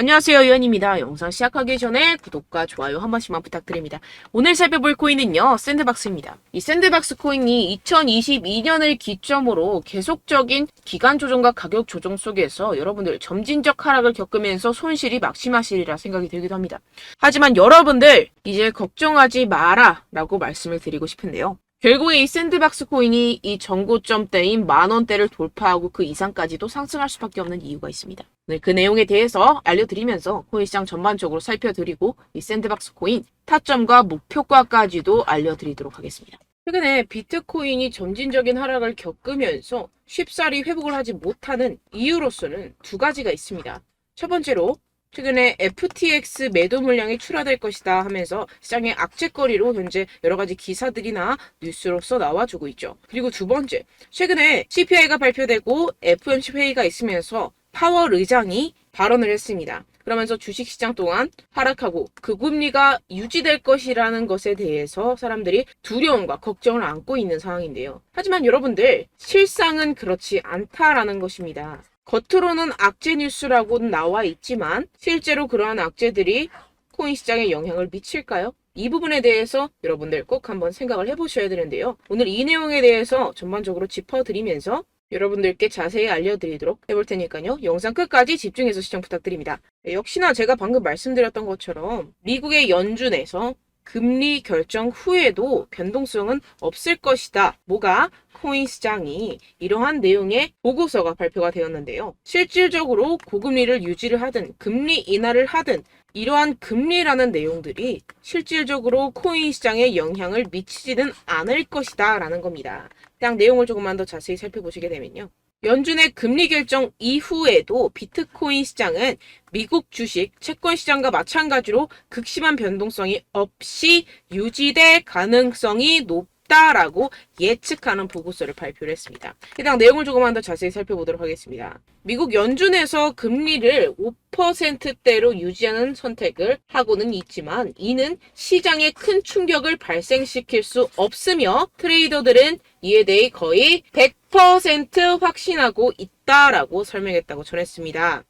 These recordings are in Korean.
안녕하세요, 유현입니다. 영상 시작하기 전에 구독과 좋아요 한 번씩만 부탁드립니다. 오늘 살펴볼 코인은요, 샌드박스입니다. 이 샌드박스 코인이 2022년을 기점으로 계속적인 기간 조정과 가격 조정 속에서 여러분들 점진적 하락을 겪으면서 손실이 막심하시리라 생각이 들기도 합니다. 하지만 여러분들 이제 걱정하지 마라 라고 말씀을 드리고 싶은데요. 결국에 이 샌드박스 코인이 이 전고점대인 10,000원대를 돌파하고 그 이상까지도 상승할 수밖에 없는 이유가 있습니다. 오늘 그 내용에 대해서 알려드리면서 코인 시장 전반적으로 살펴드리고 이 샌드박스 코인 타점과 목표가까지도 알려드리도록 하겠습니다. 최근에 비트코인이 점진적인 하락을 겪으면서 쉽사리 회복을 하지 못하는 이유로서는 두 가지가 있습니다. 첫 번째로 최근에 FTX 매도 물량이 출하될 것이다 하면서 시장의 악재거리로 현재 여러 가지 기사들이나 뉴스로서 나와주고 있죠. 그리고 두 번째, 최근에 CPI가 발표되고 FOMC 회의가 있으면서 파월 의장이 발언을 했습니다. 그러면서 주식시장 동안 하락하고 고금리가 유지될 것이라는 것에 대해서 사람들이 두려움과 걱정을 안고 있는 상황인데요. 하지만 여러분들, 실상은 그렇지 않다라는 것입니다. 겉으로는 악재 뉴스라고는 나와 있지만 실제로 그러한 악재들이 코인 시장에 영향을 미칠까요? 이 부분에 대해서 여러분들 꼭 한번 생각을 해보셔야 되는데요. 오늘 이 내용에 대해서 전반적으로 짚어드리면서 여러분들께 자세히 알려드리도록 해볼 테니까요. 영상 끝까지 집중해서 시청 부탁드립니다. 역시나 제가 방금 말씀드렸던 것처럼 미국의 연준에서 금리 결정 후에도 변동성은 없을 것이다. 뭐가? 코인 시장이 이러한 내용의 보고서가 발표가 되었는데요. 실질적으로 고금리를 유지를 하든 금리 인하를 하든 이러한 금리라는 내용들이 실질적으로 코인 시장에 영향을 미치지는 않을 것이다 라는 겁니다. 그냥 내용을 조금만 더 자세히 살펴보시게 되면요. 연준의 금리 결정 이후에도 비트코인 시장은 미국 주식, 채권 시장과 마찬가지로 극심한 변동성이 없이 유지될 가능성이 높다라고 예측하는 보고서를 발표를 했습니다. 해당 내용을 조금만 더 자세히 살펴보도록 하겠습니다. 미국 연준에서 금리를 5%대로 유지하는 선택을 하고는 있지만 이는 시장에 큰 충격을 발생시킬 수 없으며 트레이더들은 이에 대해 거의 100% 확신하고 있다라고 설명했다고 전했습니다.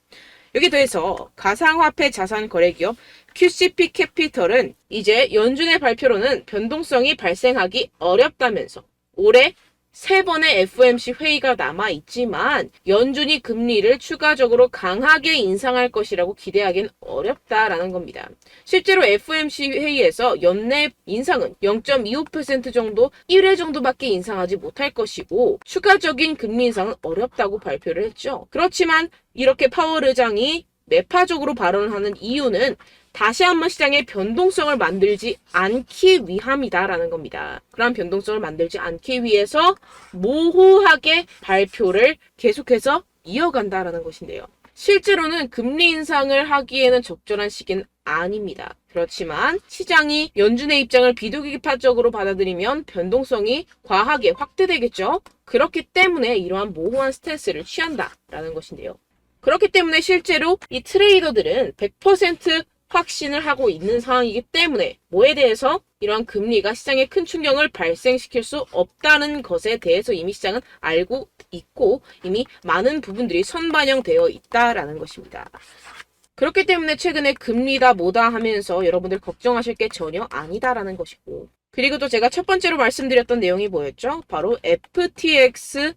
여기에 더해서 가상화폐 자산 거래기업 QCP 캐피털은 이제 연준의 발표로는 변동성이 발생하기 어렵다면서 올해 3번의 FOMC 회의가 남아있지만 연준이 금리를 추가적으로 강하게 인상할 것이라고 기대하기는 어렵다라는 겁니다. 실제로 FOMC 회의에서 연내 인상은 0.25% 정도 1회 정도밖에 인상하지 못할 것이고 추가적인 금리 인상은 어렵다고 발표를 했죠. 그렇지만 이렇게 파월 의장이 매파적으로 발언을 하는 이유는 다시 한번 시장에 변동성을 만들지 않기 위함이다라는 겁니다. 그런 변동성을 만들지 않기 위해서 모호하게 발표를 계속해서 이어간다라는 것인데요. 실제로는 금리 인상을 하기에는 적절한 시기는 아닙니다. 그렇지만 시장이 연준의 입장을 비둘기파적으로 받아들이면 변동성이 과하게 확대되겠죠. 그렇기 때문에 이러한 모호한 스탠스를 취한다라는 것인데요. 그렇기 때문에 실제로 이 트레이더들은 100% 확신을 하고 있는 상황이기 때문에 뭐에 대해서 이러한 금리가 시장에 큰 충격을 발생시킬 수 없다는 것에 대해서 이미 시장은 알고 있고 이미 많은 부분들이 선반영되어 있다라는 것입니다. 그렇기 때문에 최근에 금리다 뭐다 하면서 여러분들 걱정하실 게 전혀 아니다라는 것이고 그리고 또 제가 첫 번째로 말씀드렸던 내용이 뭐였죠? 바로 FTX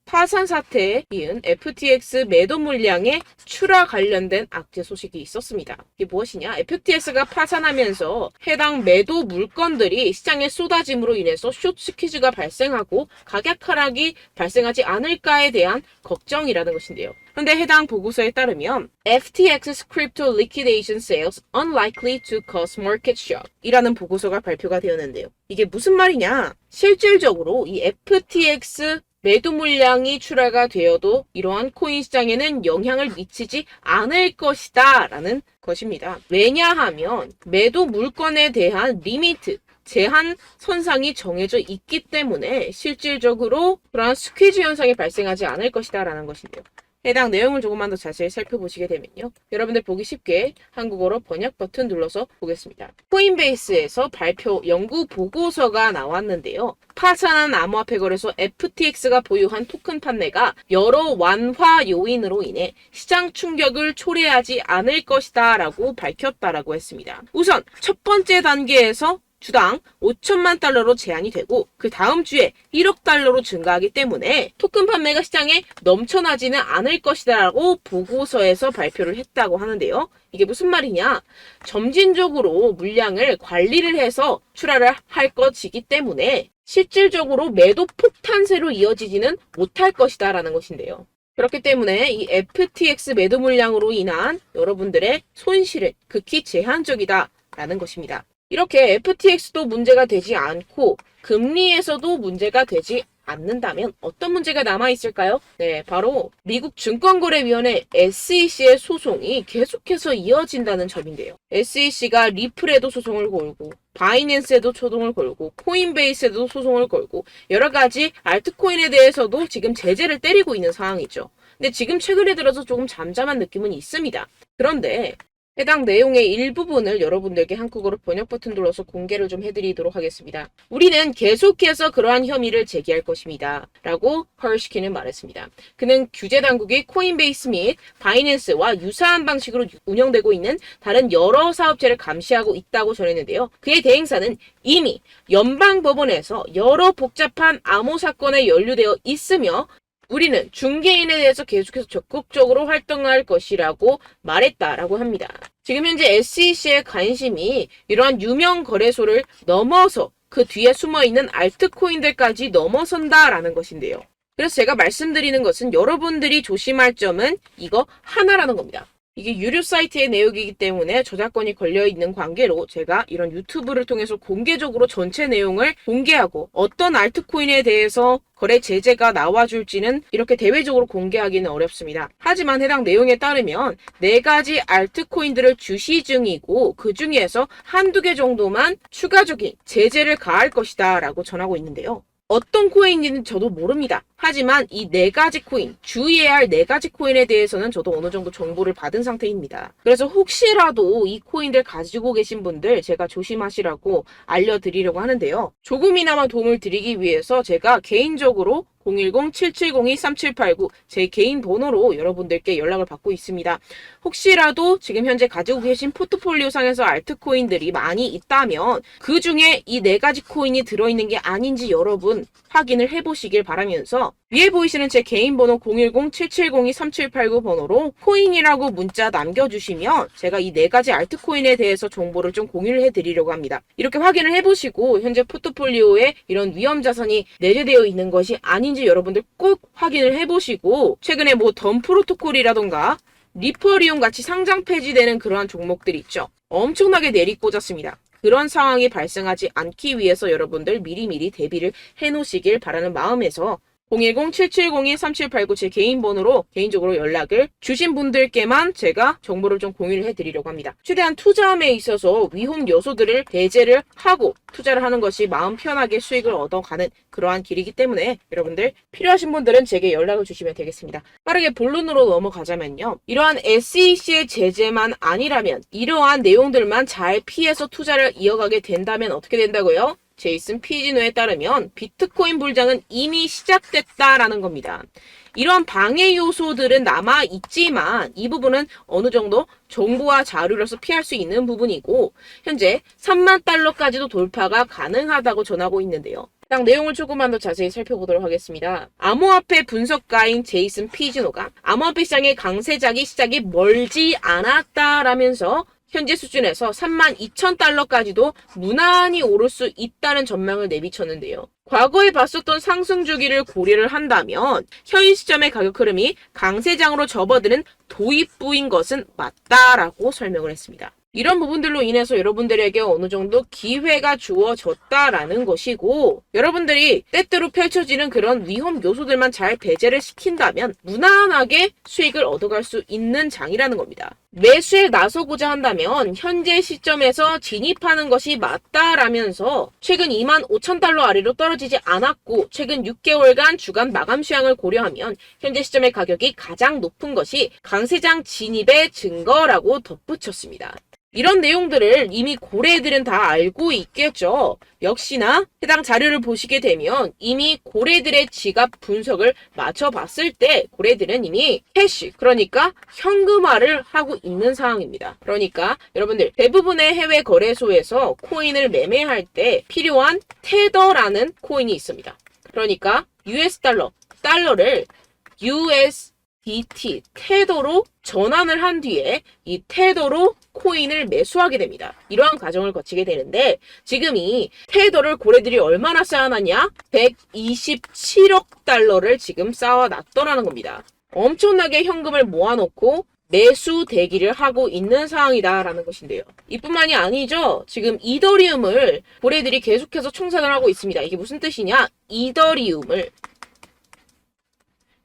파산 사태에 이은 FTX 매도 물량의 출하 관련된 악재 소식이 있었습니다. 이게 무엇이냐? FTX가 파산하면서 해당 매도 물건들이 시장에 쏟아짐으로 인해서 숏 스퀴즈가 발생하고 가격 하락이 발생하지 않을까에 대한 걱정이라는 것인데요. 그런데 해당 보고서에 따르면 FTX's crypto liquidation sales unlikely to cause market shock 이라는 보고서가 발표가 되었는데요. 이게 무슨 말이냐? 실질적으로 이 FTX 매도 물량이 출하가 되어도 이러한 코인 시장에는 영향을 미치지 않을 것이다 라는 것입니다. 왜냐하면 매도 물건에 대한 리미트, 제한 선상이 정해져 있기 때문에 실질적으로 그러한 스퀴즈 현상이 발생하지 않을 것이다 라는 것인데요. 해당 내용을 조금만 더 자세히 살펴보시게 되면요. 여러분들 보기 쉽게 한국어로 번역 버튼 눌러서 보겠습니다. 코인베이스에서 발표 연구 보고서가 나왔는데요. 파산한 암호화폐 거래소 FTX가 보유한 토큰 판매가 여러 완화 요인으로 인해 시장 충격을 초래하지 않을 것이다 라고 밝혔다라고 했습니다. 우선 첫 번째 단계에서 주당 5천만 달러로 제한이 되고 그 다음 주에 1억 달러로 증가하기 때문에 토큰 판매가 시장에 넘쳐나지는 않을 것이다 라고 보고서에서 발표를 했다고 하는데요. 이게 무슨 말이냐? 점진적으로 물량을 관리를 해서 출하를 할 것이기 때문에 실질적으로 매도 폭탄세로 이어지지는 못할 것이다 라는 것인데요. 그렇기 때문에 이 FTX 매도 물량으로 인한 여러분들의 손실은 극히 제한적이다 라는 것입니다. 이렇게 FTX도 문제가 되지 않고 금리에서도 문제가 되지 않는다면 어떤 문제가 남아있을까요? 네, 바로 미국 증권거래위원회 SEC의 소송이 계속해서 이어진다는 점인데요. SEC가 리플에도 소송을 걸고 바이낸스에도 소송을 걸고 코인베이스에도 소송을 걸고 여러 가지 알트코인에 대해서도 지금 제재를 때리고 있는 상황이죠. 근데 지금 최근에 들어서 조금 잠잠한 느낌은 있습니다. 그런데 해당 내용의 일부분을 여러분들께 한국어로 번역 버튼 눌러서 공개를 좀 해드리도록 하겠습니다. 우리는 계속해서 그러한 혐의를 제기할 것입니다. 라고 허얼시키는 말했습니다. 그는 규제 당국이 코인베이스 및 바이낸스와 유사한 방식으로 운영되고 있는 다른 여러 사업체를 감시하고 있다고 전했는데요. 그의 대행사는 이미 연방법원에서 여러 복잡한 암호 사건에 연루되어 있으며 우리는 중개인에 대해서 계속해서 적극적으로 활동할 것이라고 말했다라고 합니다. 지금 현재 SEC의 관심이 이러한 유명 거래소를 넘어서 그 뒤에 숨어있는 알트코인들까지 넘어선다라는 것인데요. 그래서 제가 말씀드리는 것은 여러분들이 조심할 점은 이거 하나라는 겁니다. 이게 유료 사이트의 내용이기 때문에 저작권이 걸려있는 관계로 제가 이런 유튜브를 통해서 공개적으로 전체 내용을 공개하고 어떤 알트코인에 대해서 거래 제재가 나와줄지는 이렇게 대외적으로 공개하기는 어렵습니다. 하지만 해당 내용에 따르면 4가지 알트코인들을 주시 중이고 그 중에서 한두 개 정도만 추가적인 제재를 가할 것이다 라고 전하고 있는데요. 어떤 코인인지는 저도 모릅니다. 하지만 이 4가지 코인, 주의해야 할 4가지 코인에 대해서는 저도 어느 정도 정보를 받은 상태입니다. 그래서 혹시라도 이 코인들 가지고 계신 분들 제가 조심하시라고 알려드리려고 하는데요. 조금이나마 도움을 드리기 위해서 제가 개인적으로 010-7702-3789 제 개인 번호로 여러분들께 연락을 받고 있습니다. 혹시라도 지금 현재 가지고 계신 포트폴리오상에서 알트코인들이 많이 있다면 그 중에 이 4가지 코인이 들어있는 게 아닌지 여러분 확인을 해보시길 바라면서 위에 보이시는 제 개인 번호 010-7702-3789 번호로 코인이라고 문자 남겨주시면 제가 이 4가지 알트코인에 대해서 정보를 좀 공유를 해드리려고 합니다. 이렇게 확인을 해보시고 현재 포트폴리오에 이런 위험 자산이 내재되어 있는 것이 아닌지 여러분들 꼭 확인을 해보시고 최근에 뭐 덤 프로토콜이라던가 리퍼리움 같이 상장 폐지되는 그러한 종목들이 있죠. 엄청나게 내리꽂았습니다. 그런 상황이 발생하지 않기 위해서 여러분들 미리미리 대비를 해놓으시길 바라는 마음에서 010-7702-3789 제 개인 번호로 개인적으로 연락을 주신 분들께만 제가 정보를 좀 공유를 해드리려고 합니다. 최대한 투자함에 있어서 위험 요소들을 배제를 하고 투자를 하는 것이 마음 편하게 수익을 얻어가는 그러한 길이기 때문에 여러분들 필요하신 분들은 제게 연락을 주시면 되겠습니다. 빠르게 본론으로 넘어가자면요. 이러한 SEC의 제재만 아니라면 이러한 내용들만 잘 피해서 투자를 이어가게 된다면 어떻게 된다고요? 제이슨 피지노에 따르면 비트코인 불장은 이미 시작됐다라는 겁니다. 이런 방해 요소들은 남아있지만 이 부분은 어느 정도 정보와 자료로서 피할 수 있는 부분이고 현재 3만 달러까지도 돌파가 가능하다고 전하고 있는데요. 해당 내용을 조금만 더 자세히 살펴보도록 하겠습니다. 암호화폐 분석가인 제이슨 피지노가 암호화폐 시장의 강세작이 시작이 멀지 않았다라면서 현재 수준에서 32,000달러까지도 무난히 오를 수 있다는 전망을 내비쳤는데요. 과거에 봤었던 상승 주기를 고려를 한다면 현 시점의 가격 흐름이 강세장으로 접어드는 도입부인 것은 맞다라고 설명을 했습니다. 이런 부분들로 인해서 여러분들에게 어느 정도 기회가 주어졌다라는 것이고 여러분들이 때때로 펼쳐지는 그런 위험 요소들만 잘 배제를 시킨다면 무난하게 수익을 얻어갈 수 있는 장이라는 겁니다. 매수에 나서고자 한다면 현재 시점에서 진입하는 것이 맞다라면서 최근 25,000달러 아래로 떨어지지 않았고 최근 6개월간 주간 마감 수량을 고려하면 현재 시점의 가격이 가장 높은 것이 강세장 진입의 증거라고 덧붙였습니다. 이런 내용들을 이미 고래들은 다 알고 있겠죠. 역시나 해당 자료를 보시게 되면 이미 고래들의 지갑 분석을 맞춰봤을 때 고래들은 이미 캐시, 그러니까 현금화를 하고 있는 상황입니다. 그러니까 여러분들 대부분의 해외 거래소에서 코인을 매매할 때 필요한 테더라는 코인이 있습니다. 그러니까 US 달러를 USDT 테더로 전환을 한 뒤에 이 테더로 코인을 매수하게 됩니다. 이러한 과정을 거치게 되는데 지금 이 테더를 고래들이 얼마나 쌓아놨냐? 127억 달러를 지금 쌓아놨더라는 겁니다. 엄청나게 현금을 모아놓고 매수 대기를 하고 있는 상황이다라는 것인데요. 이뿐만이 아니죠. 지금 이더리움을 고래들이 계속해서 청산을 하고 있습니다. 이게 무슨 뜻이냐? 이더리움을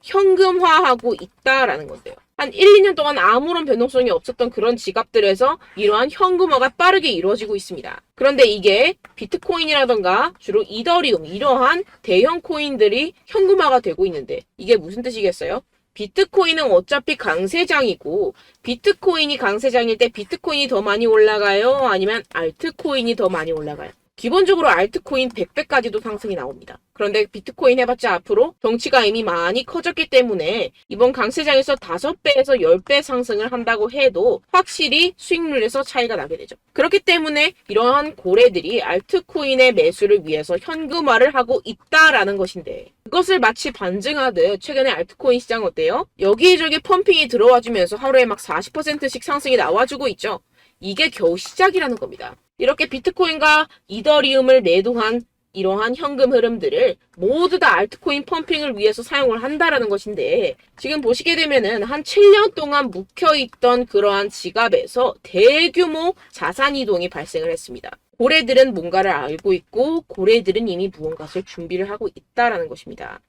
현금화하고 있다라는 건데요. 한 1, 2년 동안 아무런 변동성이 없었던 그런 지갑들에서 이러한 현금화가 빠르게 이루어지고 있습니다. 그런데 이게 비트코인이라던가 주로 이더리움 이러한 대형 코인들이 현금화가 되고 있는데 이게 무슨 뜻이겠어요? 비트코인은 어차피 강세장이고 비트코인이 강세장일 때 비트코인이 더 많이 올라가요? 아니면 알트코인이 더 많이 올라가요? 기본적으로 알트코인 100배까지도 상승이 나옵니다. 그런데 비트코인 해봤자 앞으로 덩치가 이미 많이 커졌기 때문에 이번 강세장에서 5배에서 10배 상승을 한다고 해도 확실히 수익률에서 차이가 나게 되죠. 그렇기 때문에 이러한 고래들이 알트코인의 매수를 위해서 현금화를 하고 있다라는 것인데 그것을 마치 반증하듯 최근에 알트코인 시장 어때요? 여기저기 펌핑이 들어와주면서 하루에 막 40%씩 상승이 나와주고 있죠. 이게 겨우 시작이라는 겁니다. 이렇게 비트코인과 이더리움을 매도한 이러한 현금 흐름들을 모두 다 알트코인 펌핑을 위해서 사용을 한다라는 것인데 지금 보시게 되면은 한 7년 동안 묵혀있던 그러한 지갑에서 대규모 자산 이동이 발생을 했습니다. 고래들은 뭔가를 알고 있고 고래들은 이미 무언가를 준비를 하고 있다라는 것입니다.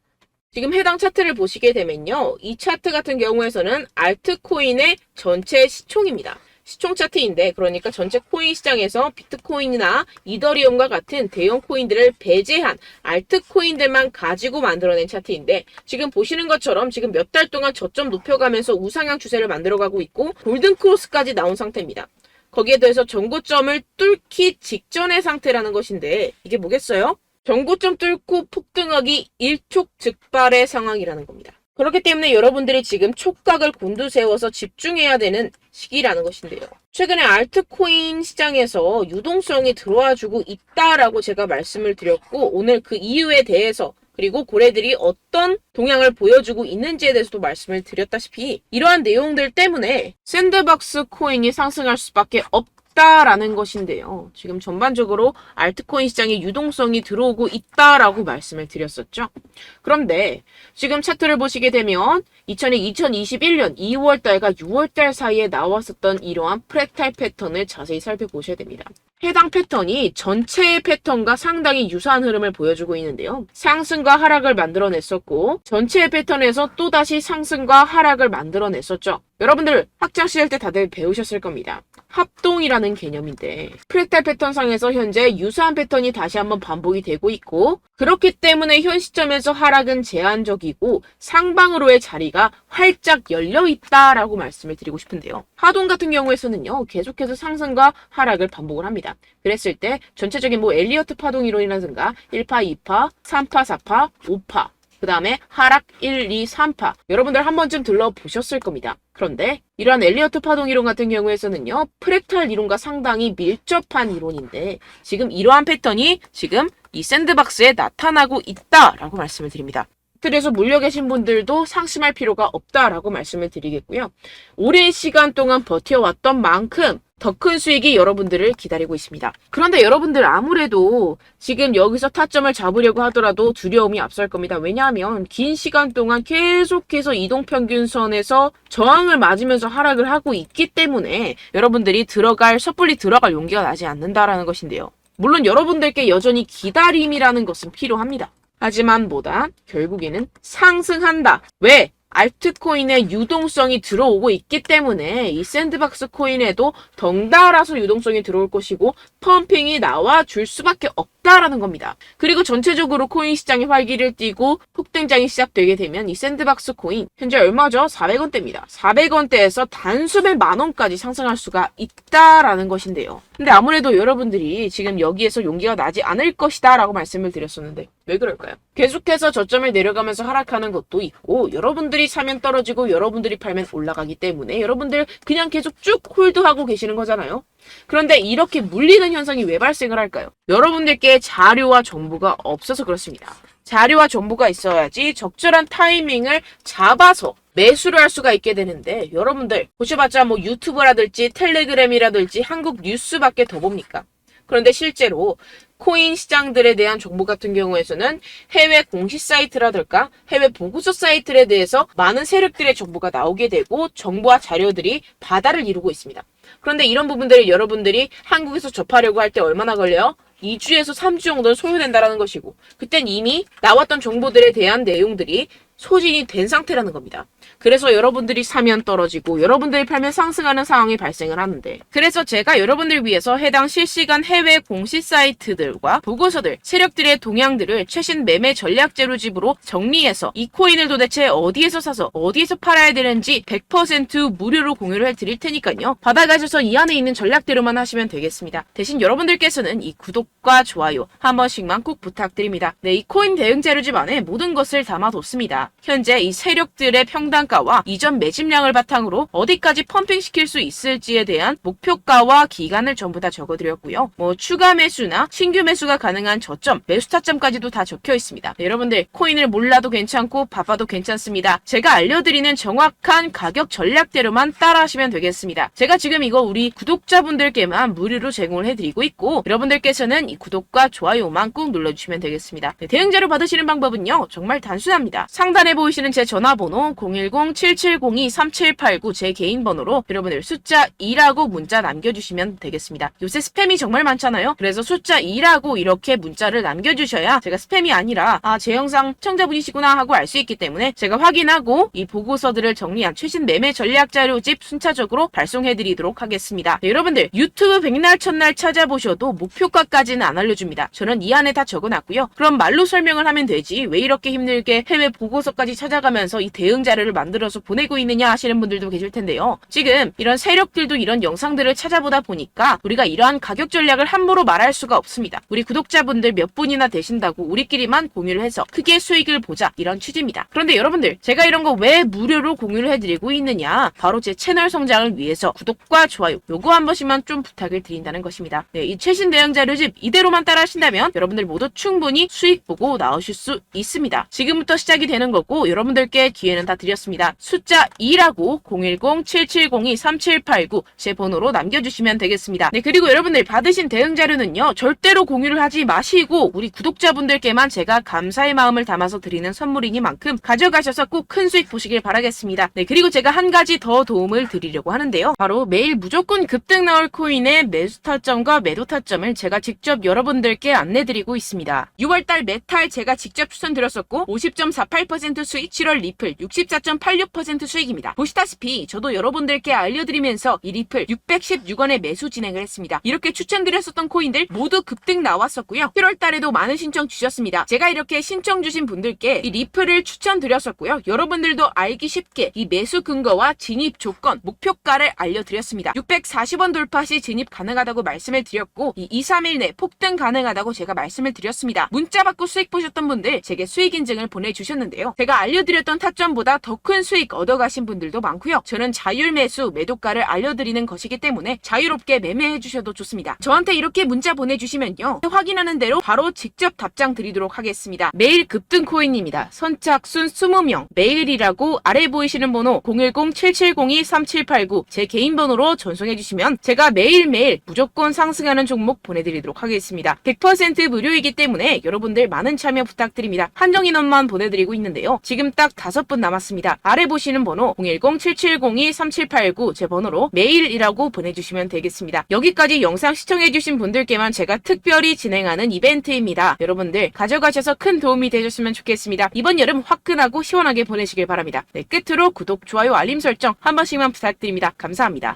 지금 해당 차트를 보시게 되면요. 이 차트 같은 경우에서는 알트코인의 전체 시총입니다. 시총 차트인데 그러니까 전체 코인 시장에서 비트코인이나 이더리움과 같은 대형 코인들을 배제한 알트코인들만 가지고 만들어낸 차트인데 지금 보시는 것처럼 지금 몇 달 동안 저점 높여가면서 우상향 추세를 만들어가고 있고 골든크로스까지 나온 상태입니다. 거기에 대해서 전고점을 뚫기 직전의 상태라는 것인데 이게 뭐겠어요? 전고점 뚫고 폭등하기 일촉즉발의 상황이라는 겁니다. 그렇기 때문에 여러분들이 지금 촉각을 곤두세워서 집중해야 되는 시기라는 것인데요. 최근에 알트코인 시장에서 유동성이 들어와주고 있다라고 제가 말씀을 드렸고 오늘 그 이유에 대해서 그리고 고래들이 어떤 동향을 보여주고 있는지에 대해서도 말씀을 드렸다시피 이러한 내용들 때문에 샌드박스 코인이 상승할 수밖에 없다라는 것인데요. 지금 전반적으로 알트코인 시장에 유동성이 들어오고 있다라고 말씀을 드렸었죠. 그런데 지금 차트를 보시게 되면 2021년 2월달과 6월달 사이에 나왔었던 이러한 프랙탈 패턴을 자세히 살펴보셔야 됩니다. 해당 패턴이 전체의 패턴과 상당히 유사한 흐름을 보여주고 있는데요. 상승과 하락을 만들어냈었고 전체의 패턴에서 또다시 상승과 하락을 만들어냈었죠. 여러분들 학창시절 때 다들 배우셨을 겁니다. 합동이라는 개념인데 프랙탈 패턴상에서 현재 유사한 패턴이 다시 한번 반복이 되고 있고 그렇기 때문에 현 시점에서 하락은 제한적이고 상방으로의 자리가 활짝 열려 있다라고 말씀을 드리고 싶은데요. 하동 같은 경우에서는요. 계속해서 상승과 하락을 반복을 합니다. 그랬을 때 전체적인 엘리어트 파동 이론이라든가 1파, 2파, 3파, 4파, 5파 그 다음에 하락 1, 2, 3파 여러분들 한 번쯤 들러보셨을 겁니다. 그런데 이러한 엘리어트 파동 이론 같은 경우에서는요. 프랙탈 이론과 상당히 밀접한 이론인데 지금 이러한 패턴이 지금 이 샌드박스에 나타나고 있다라고 말씀을 드립니다. 그래서 물려 계신 분들도 상심할 필요가 없다라고 말씀을 드리겠고요. 오랜 시간 동안 버텨왔던 만큼 더 큰 수익이 여러분들을 기다리고 있습니다. 그런데 여러분들 아무래도 지금 여기서 타점을 잡으려고 하더라도 두려움이 앞설 겁니다. 왜냐하면 긴 시간 동안 계속해서 이동평균선에서 저항을 맞으면서 하락을 하고 있기 때문에 여러분들이 섣불리 들어갈 용기가 나지 않는다라는 것인데요. 물론 여러분들께 여전히 기다림이라는 것은 필요합니다. 하지만 결국에는 상승한다. 왜? 알트코인의 유동성이 들어오고 있기 때문에 이 샌드박스 코인에도 덩달아서 유동성이 들어올 것이고 펌핑이 나와줄 수밖에 없다라는 겁니다. 그리고 전체적으로 코인 시장이 활기를 띠고 폭등장이 시작되게 되면 이 샌드박스 코인 현재 얼마죠? 400원대입니다. 400원대에서 단숨에 만원까지 상승할 수가 있다라는 것인데요. 근데 아무래도 여러분들이 지금 여기에서 용기가 나지 않을 것이다 라고 말씀을 드렸었는데 왜 그럴까요? 계속해서 저점을 내려가면서 하락하는 것도 있고 여러분들이 사면 떨어지고 여러분들이 팔면 올라가기 때문에 여러분들 그냥 계속 쭉 홀드하고 계시는 거잖아요. 그런데 이렇게 물리는 현상이 왜 발생을 할까요? 여러분들께 자료와 정보가 없어서 그렇습니다. 자료와 정보가 있어야지 적절한 타이밍을 잡아서 매수를 할 수가 있게 되는데 여러분들 보셔봤자 뭐 유튜브라든지 텔레그램이라든지 한국 뉴스밖에 더 봅니까? 그런데 실제로 코인 시장들에 대한 정보 같은 경우에서는 해외 공시 사이트라든가 해외 보고서 사이트에 대해서 많은 세력들의 정보가 나오게 되고 정보와 자료들이 바다를 이루고 있습니다. 그런데 이런 부분들을 여러분들이 한국에서 접하려고 할 때 얼마나 걸려요? 2주에서 3주 정도는 소요된다라는 것이고 그땐 이미 나왔던 정보들에 대한 내용들이 소진이 된 상태라는 겁니다. 그래서 여러분들이 사면 떨어지고 여러분들이 팔면 상승하는 상황이 발생을 하는데 그래서 제가 여러분들 위해서 해당 실시간 해외 공시 사이트들과 보고서들, 세력들의 동향들을 최신 매매 전략 재료집으로 정리해서 이 코인을 도대체 어디에서 사서 어디에서 팔아야 되는지 100% 무료로 공유를 해드릴 테니까요. 받아가셔서 이 안에 있는 전략대로만 하시면 되겠습니다. 대신 여러분들께서는 이 구독과 좋아요 한 번씩만 꼭 부탁드립니다. 네, 이 코인 대응 재료집 안에 모든 것을 담아뒀습니다. 현재 이 세력들의 평단가와 이전 매집량을 바탕으로 어디까지 펌핑시킬 수 있을지에 대한 목표가와 기간을 전부 다 적어드렸고요. 뭐 추가 매수나 신규 매수가 가능한 저점, 매수 타점까지도 다 적혀 있습니다. 네, 여러분들 코인을 몰라도 괜찮고 바빠도 괜찮습니다. 제가 알려드리는 정확한 가격 전략대로만 따라하시면 되겠습니다. 제가 지금 이거 우리 구독자분들께만 무료로 제공을 해드리고 있고 여러분들께서는 이 구독과 좋아요만 꾹 눌러주시면 되겠습니다. 네, 대응 자료 받으시는 방법은요. 정말 단순합니다. 상단에 보이시는 제 전화번호 010-7702-3789 제 개인 번호로 여러분들 숫자 2라고 문자 남겨주시면 되겠습니다. 요새 스팸이 정말 많잖아요. 그래서 숫자 2라고 이렇게 문자를 남겨주셔야 제가 스팸이 아니라 제 영상 시청자분이시구나 하고 알 수 있기 때문에 제가 확인하고 이 보고서들을 정리한 최신 매매 전략 자료집 순차적으로 발송해드리도록 하겠습니다. 네, 여러분들 유튜브 백날 첫날 찾아보셔도 목표가까지는 안 알려줍니다. 저는 이 안에 다 적어놨고요. 그럼 말로 설명을 하면 되지 왜 이렇게 힘들게 해외 보고서까지 찾아가면서 이 대응 자료를 만들어서 보내고 있느냐 하시는 분들도 계실 텐데요. 지금 이런 세력들도 이런 영상들을 찾아보다 보니까 우리가 이러한 가격 전략을 함부로 말할 수가 없습니다. 우리 구독자분들 몇 분이나 되신다고 우리끼리만 공유를 해서 크게 수익을 보자 이런 취지입니다. 그런데 여러분들 제가 이런 거 왜 무료로 공유를 해드리고 있느냐 바로 제 채널 성장을 위해서 구독과 좋아요 요거 한 번씩만 좀 부탁을 드린다는 것입니다. 네, 이 최신 대응 자료집 이대로만 따라 하신다면 여러분들 모두 충분히 수익 보고 나오실 수 있습니다. 지금부터 시작이 되는 거고 여러분들께 기회는 다 드렸습니다. 숫자 2라고 010-7702-3789 제 번호로 남겨주시면 되겠습니다. 네, 그리고 여러분들 받으신 대응 자료는요 절대로 공유를 하지 마시고 우리 구독자분들께만 제가 감사의 마음을 담아서 드리는 선물이니만큼 가져가셔서 꼭 큰 수익 보시길 바라겠습니다. 네, 그리고 제가 한 가지 더 도움을 드리려고 하는데요. 바로 매일 무조건 급등 나올 코인의 매수 타점과 매도 타점을 제가 직접 여러분들께 안내드리고 있습니다. 6월달 메탈 제가 직접 추천드렸었고 50.48% 수익, 7월 리플 64.86% 수익입니다. 보시다시피 저도 여러분들께 알려드리면서 이 리플 616원에 매수 진행을 했습니다. 이렇게 추천드렸었던 코인들 모두 급등 나왔었고요. 7월달에도 많은 신청 주셨습니다. 제가 이렇게 신청 주신 분들께 이 리플을 추천드렸었고요. 여러분들도 알기 쉽게 이 매수 근거와 진입 조건, 목표가를 알려드렸습니다. 640원 돌파 시 진입 가능하다고 말씀을 드렸고 이 2-3일 내 폭등 가능하다고 제가 말씀을 드렸습니다. 문자 받고 수익 보셨던 분들 제게 수익 인증을 보내주셨는데요. 제가 알려드렸던 타점보다 더 큰 수익 얻어가신 분들도 많고요. 저는 자율 매수, 매도가를 알려드리는 것이기 때문에 자유롭게 매매해 주셔도 좋습니다. 저한테 이렇게 문자 보내주시면요. 확인하는 대로 바로 직접 답장 드리도록 하겠습니다. 매일 급등 코인입니다. 선착순 20명, 매일이라고 아래 보이시는 번호 010-7702-3789 제 개인 번호로 전송해 주시면 제가 매일매일 무조건 상승하는 종목 보내드리도록 하겠습니다. 100% 무료이기 때문에 여러분들 많은 참여 부탁드립니다. 한정 인원만 보내드리고 있는데요. 지금 딱 5분 남았습니다. 있습니다. 아래 보시는 번호 010-7702-3789 제 번호로 메일이라고 보내주시면 되겠습니다. 여기까지 영상 시청해주신 분들께만 제가 특별히 진행하는 이벤트입니다. 여러분들 가져가셔서 큰 도움이 되셨으면 좋겠습니다. 이번 여름 화끈하고 시원하게 보내시길 바랍니다. 네, 끝으로 구독, 좋아요, 알림 설정 한 번씩만 부탁드립니다. 감사합니다.